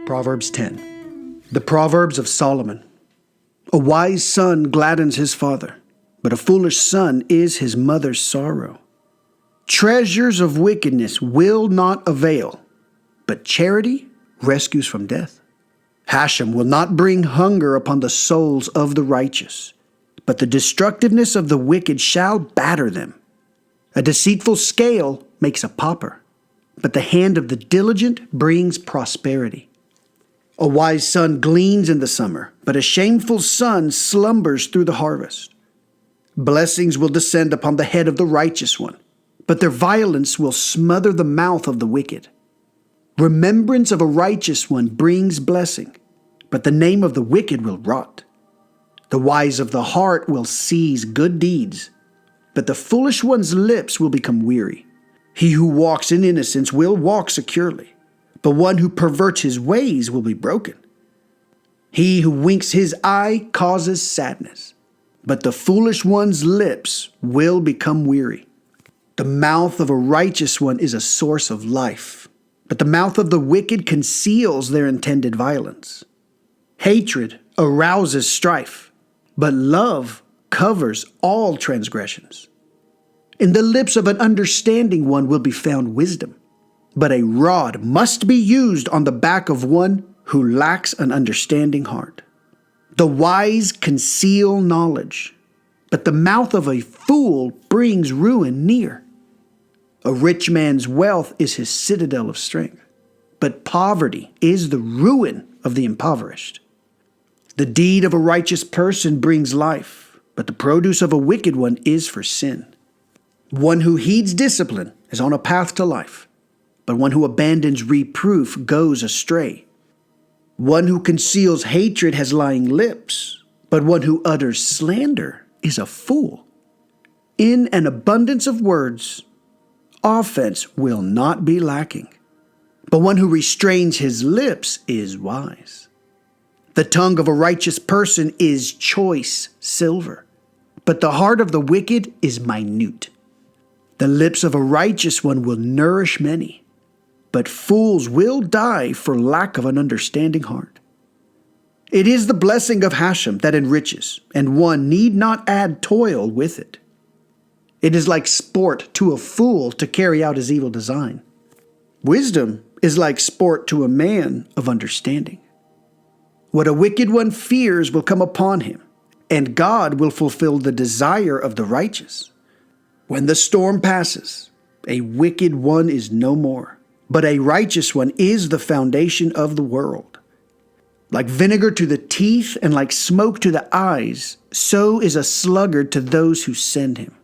Proverbs 10. The Proverbs of Solomon. A wise son gladdens his father, but a foolish son is his mother's sorrow. Treasures of wickedness will not avail, but charity rescues from death. Hashem will not bring hunger upon the souls of the righteous, but the destructiveness of the wicked shall batter them. A deceitful scale makes a pauper, but the hand of the diligent brings prosperity. A wise son gleans in the summer, but a shameful son slumbers through the harvest. Blessings will descend upon the head of the righteous one, but their violence will smother the mouth of the wicked. Remembrance of a righteous one brings blessing, but the name of the wicked will rot. The wise of the heart will seize good deeds, but the foolish one's lips will become weary. He who walks in innocence will walk securely, but one who perverts his ways will be broken. He who winks his eye causes sadness, but the foolish one's lips will become weary. The mouth of a righteous one is a source of life, but the mouth of the wicked conceals their intended violence. Hatred arouses strife, but love covers all transgressions. In the lips of an understanding one will be found wisdom, but a rod must be used on the back of one who lacks an understanding heart. The wise conceal knowledge, but the mouth of a fool brings ruin near. A rich man's wealth is his citadel of strength, but poverty is the ruin of the impoverished. The deed of a righteous person brings life, but the produce of a wicked one is for sin. One who heeds discipline is on a path to life, but one who abandons reproof goes astray. One who conceals hatred has lying lips, but one who utters slander is a fool. In an abundance of words, offense will not be lacking, but one who restrains his lips is wise. The tongue of a righteous person is choice silver, but the heart of the wicked is minute. The lips of a righteous one will nourish many, but fools will die for lack of an understanding heart. It is the blessing of Hashem that enriches, and one need not add toil with it. It is like sport to a fool to carry out his evil design. Wisdom is like sport to a man of understanding. What a wicked one fears will come upon him, and God will fulfill the desire of the righteous. When the storm passes, a wicked one is no more, but a righteous one is the foundation of the world. Like vinegar to the teeth and like smoke to the eyes, so is a sluggard to those who send him.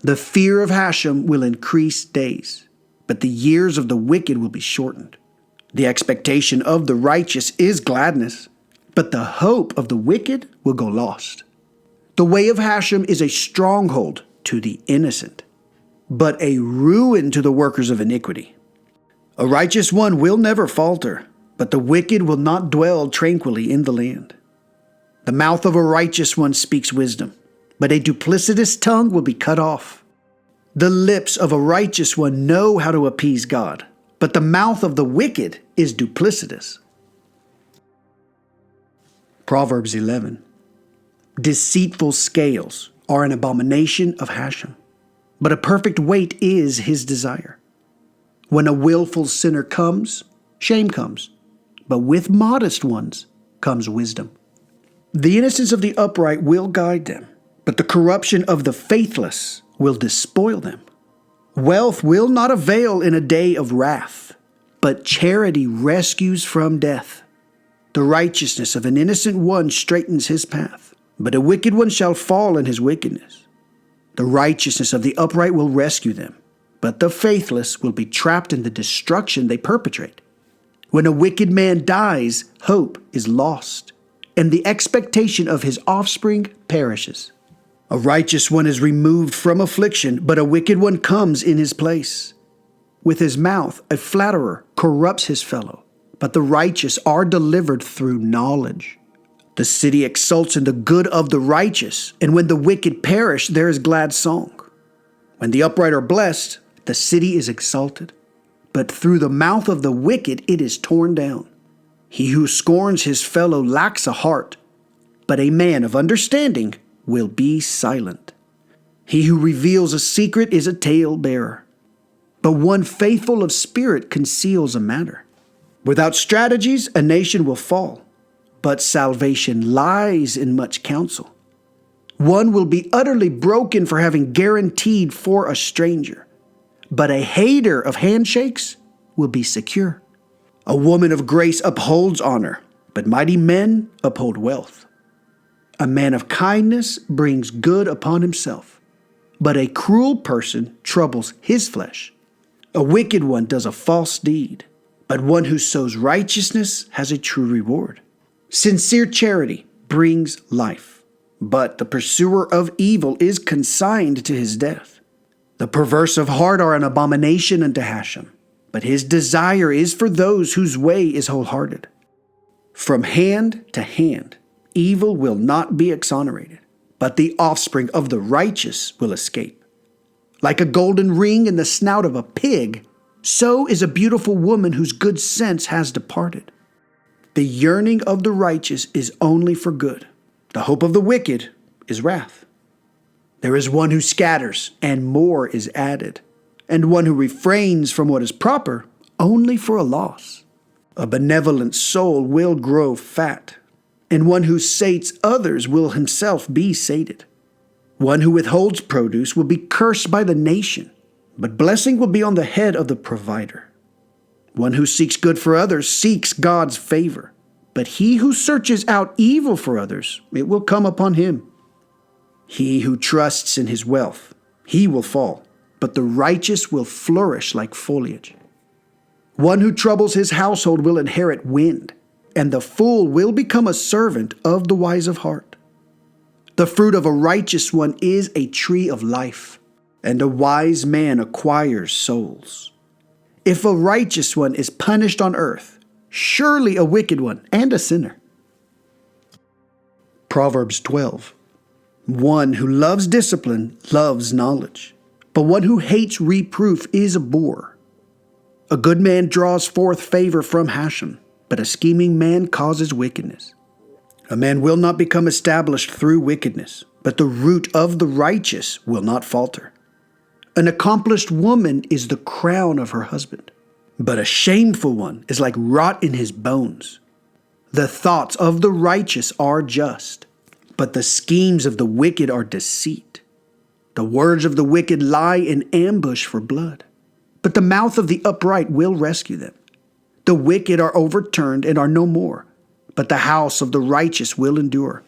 The fear of Hashem will increase days, but the years of the wicked will be shortened. The expectation of the righteous is gladness, but the hope of the wicked will go lost. The way of Hashem is a stronghold to the innocent, but a ruin to the workers of iniquity. A righteous one will never falter, but the wicked will not dwell tranquilly in the land. The mouth of a righteous one speaks wisdom, but a duplicitous tongue will be cut off. The lips of a righteous one know how to appease God, but the mouth of the wicked is duplicitous. Proverbs 11. Deceitful scales are an abomination of Hashem, but a perfect weight is his desire. When a willful sinner comes, shame comes, but with modest ones comes wisdom. The innocence of the upright will guide them, but the corruption of the faithless will despoil them. Wealth will not avail in a day of wrath, but charity rescues from death. The righteousness of an innocent one straightens his path, but a wicked one shall fall in his wickedness. The righteousness of the upright will rescue them, but the faithless will be trapped in the destruction they perpetrate. When a wicked man dies, hope is lost, and the expectation of his offspring perishes. A righteous one is removed from affliction, but a wicked one comes in his place. With his mouth, a flatterer corrupts his fellow, but the righteous are delivered through knowledge. The city exults in the good of the righteous, and when the wicked perish, there is glad song. When the upright are blessed, the city is exalted, but through the mouth of the wicked it is torn down. He who scorns his fellow lacks a heart, but a man of understanding will be silent. He who reveals a secret is a tale-bearer, but one faithful of spirit conceals a matter. Without strategies, a nation will fall, but salvation lies in much counsel. One will be utterly broken for having guaranteed for a stranger, but a hater of handshakes will be secure. A woman of grace upholds honor, but mighty men uphold wealth. A man of kindness brings good upon himself, but a cruel person troubles his flesh. A wicked one does a false deed, but one who sows righteousness has a true reward. Sincere charity brings life, but the pursuer of evil is consigned to his death. The perverse of heart are an abomination unto Hashem, but his desire is for those whose way is wholehearted. From hand to hand, evil will not be exonerated, but the offspring of the righteous will escape. Like a golden ring in the snout of a pig, so is a beautiful woman whose good sense has departed. The yearning of the righteous is only for good. The hope of the wicked is wrath. There is one who scatters, and more is added, and one who refrains from what is proper only for a loss. A benevolent soul will grow fat, and one who sates others will himself be sated. One who withholds produce will be cursed by the nation, but blessing will be on the head of the provider. One who seeks good for others seeks God's favor, but he who searches out evil for others, it will come upon him. He who trusts in his wealth, he will fall, but the righteous will flourish like foliage. One who troubles his household will inherit wind, and the fool will become a servant of the wise of heart. The fruit of a righteous one is a tree of life, and a wise man acquires souls. If a righteous one is punished on earth, surely a wicked one and a sinner. Proverbs 12. One who loves discipline loves knowledge, but one who hates reproof is a boor. A good man draws forth favor from Hashem, but a scheming man causes wickedness. A man will not become established through wickedness, but the root of the righteous will not falter. An accomplished woman is the crown of her husband, but a shameful one is like rot in his bones. The thoughts of the righteous are just, but the schemes of the wicked are deceit. The words of the wicked lie in ambush for blood, but the mouth of the upright will rescue them. The wicked are overturned and are no more, but the house of the righteous will endure.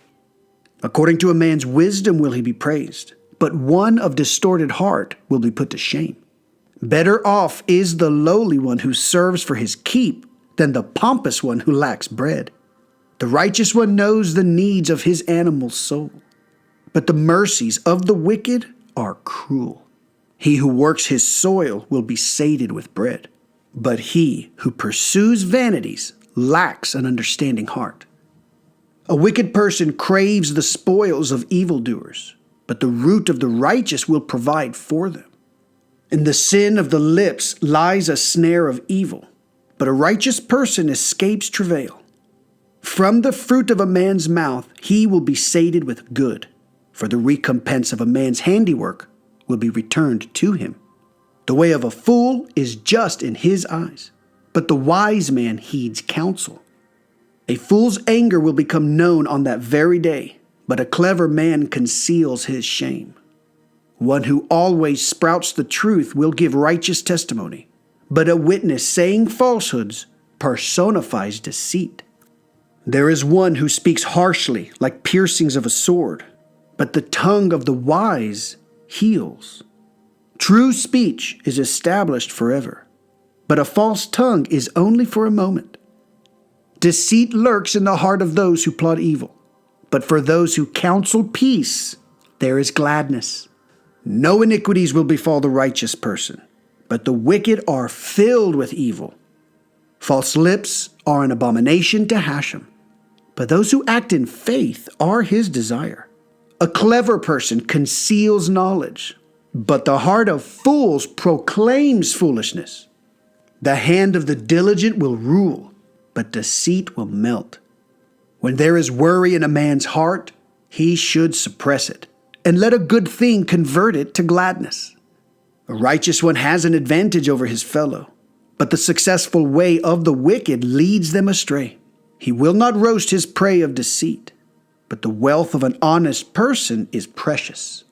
According to a man's wisdom will he be praised, but one of distorted heart will be put to shame. Better off is the lowly one who serves for his keep than the pompous one who lacks bread. The righteous one knows the needs of his animal soul, but the mercies of the wicked are cruel. He who works his soil will be sated with bread, but he who pursues vanities lacks an understanding heart. A wicked person craves the spoils of evildoers, but the root of the righteous will provide for them. In the sin of the lips lies a snare of evil, but a righteous person escapes travail. From the fruit of a man's mouth he will be sated with good, for the recompense of a man's handiwork will be returned to him. The way of a fool is just in his eyes, but the wise man heeds counsel. A fool's anger will become known on that very day, but a clever man conceals his shame. One who always sprouts the truth will give righteous testimony, but a witness saying falsehoods personifies deceit. There is one who speaks harshly like piercings of a sword, but the tongue of the wise heals. True speech is established forever, but a false tongue is only for a moment. Deceit lurks in the heart of those who plot evil, but for those who counsel peace, there is gladness. No iniquities will befall the righteous person, but the wicked are filled with evil. False lips are an abomination to Hashem, but those who act in faith are his desire. A clever person conceals knowledge, but the heart of fools proclaims foolishness. The hand of the diligent will rule, but deceit will melt. When there is worry in a man's heart, he should suppress it, and let a good thing convert it to gladness. A righteous one has an advantage over his fellow, but the successful way of the wicked leads them astray. He will not roast his prey of deceit, but the wealth of an honest person is precious.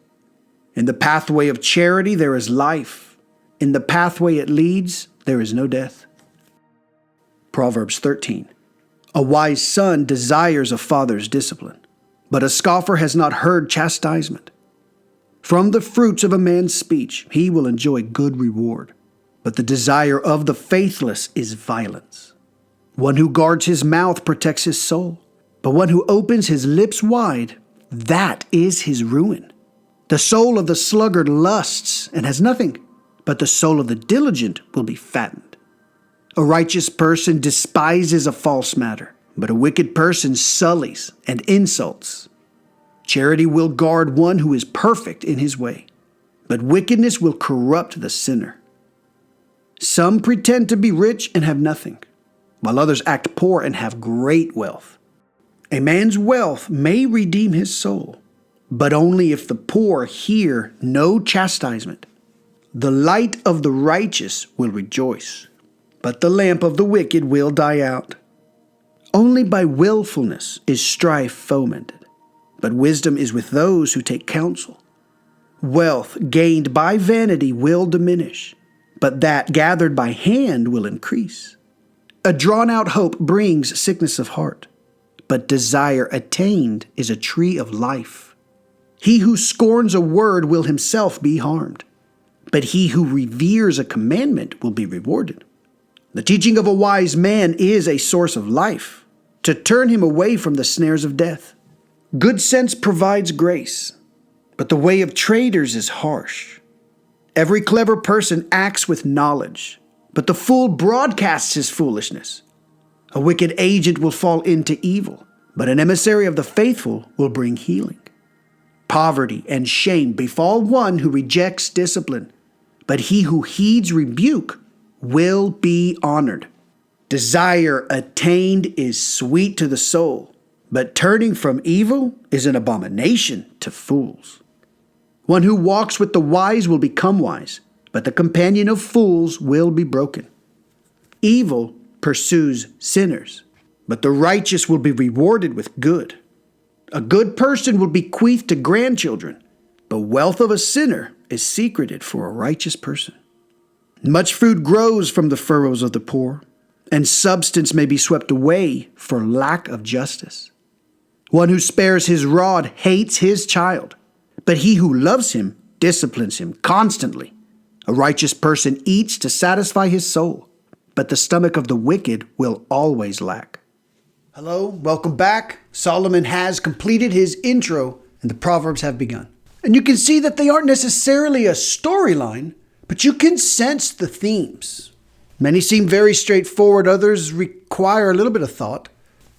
In the pathway of charity there is life. In the pathway it leads, there is no death. Proverbs 13. A wise son desires a father's discipline, but a scoffer has not heard chastisement. From the fruits of a man's speech he will enjoy good reward, but the desire of the faithless is violence. One who guards his mouth protects his soul, but one who opens his lips wide, that is his ruin. The soul of the sluggard lusts and has nothing, but the soul of the diligent will be fattened. A righteous person despises a false matter, but a wicked person sullies and insults. Charity will guard one who is perfect in his way, but wickedness will corrupt the sinner. Some pretend to be rich and have nothing, while others act poor and have great wealth. A man's wealth may redeem his soul, but only if the poor hear no chastisement. The light of the righteous will rejoice, but the lamp of the wicked will die out. Only by willfulness is strife fomented, but wisdom is with those who take counsel. Wealth gained by vanity will diminish, but that gathered by hand will increase. A drawn-out hope brings sickness of heart, but desire attained is a tree of life. He who scorns a word will himself be harmed, but he who reveres a commandment will be rewarded. The teaching of a wise man is a source of life, to turn him away from the snares of death. Good sense provides grace, but the way of traitors is harsh. Every clever person acts with knowledge, but the fool broadcasts his foolishness. A wicked agent will fall into evil, but an emissary of the faithful will bring healing. Poverty and shame befall one who rejects discipline, but he who heeds rebuke will be honored. Desire attained is sweet to the soul, but turning from evil is an abomination to fools. One who walks with the wise will become wise, but the companion of fools will be broken. Evil pursues sinners, but the righteous will be rewarded with good. A good person will bequeath to grandchildren, but wealth of a sinner is secreted for a righteous person. Much food grows from the furrows of the poor, and substance may be swept away for lack of justice. One who spares his rod hates his child, but he who loves him disciplines him constantly. A righteous person eats to satisfy his soul, but the stomach of the wicked will always lack. Hello, welcome back. Solomon has completed his intro, and the Proverbs have begun. And you can see that they aren't necessarily a storyline, but you can sense the themes. Many seem very straightforward, others require a little bit of thought.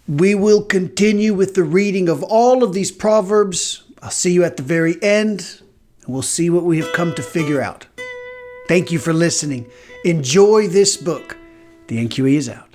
We will continue with the reading of all of these Proverbs. I'll see you at the very end, and we'll see what we have come to figure out. Thank you for listening. Enjoy this book. The NQE is out.